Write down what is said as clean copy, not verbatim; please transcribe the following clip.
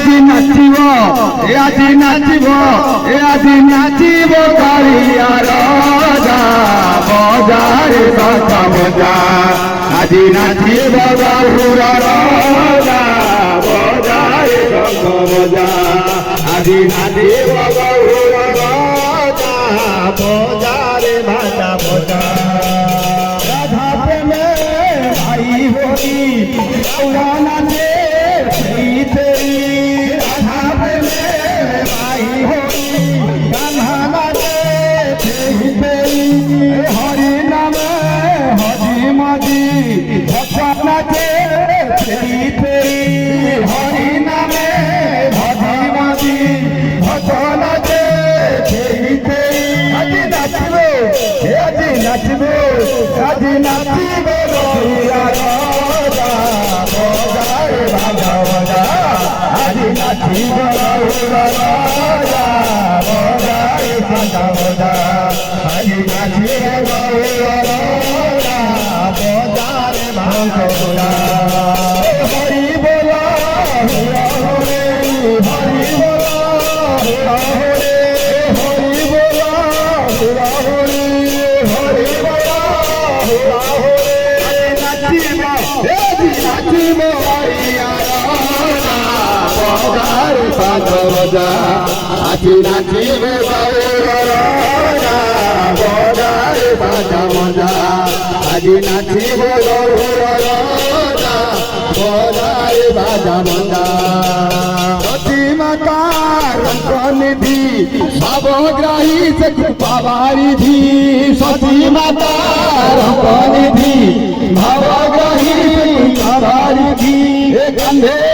আজি নাচিব আজি নাচিব আজি নাচিব কালিয়া রাজা বজারে বাজা বজা আজি নাচিব বাহুরা রাজা বজারে বাজা বজা আজি নাচিব বাহুরা রাজা বজারে বাজা বজা রাধা প্রেমে ভাই হরি পুরানা দে সেই তেরি রাধা প্রেমে ভাই হরি কাन्हा দে সেই তেরি হরি নামে হরি মাঝি ভক্ত নাচে সেই তেরি হরি নামে হরি মাঝি ভক্ত নাচে সেই তেরি আজি নাচিব আজি নাচিব আজি নাচিব রহিয়া রাজা বজারে বাজা বজা আজি নাচিব রহিয়া রাজা বজারে বাজা বজা আজি নাচিব রহিয়া রাজা বজারে বাজা বজা হরি বলা হরে হরি বলা হরে হরি বলা হরে হরি বলা হরে নাচিব নাচিব হরিয়া রাজা বজারে বাজা বজা আজি নাচিব হরিয়া রাজা বজারে বাজা বজা আজি নাচিব হরিয়া রাজা বজারে বাজা বজা সতীমাতার নিধি সবগ্রাহী से कृपावारिधि सती मातार निधि भवग्राही से कृपावारिधि कंधे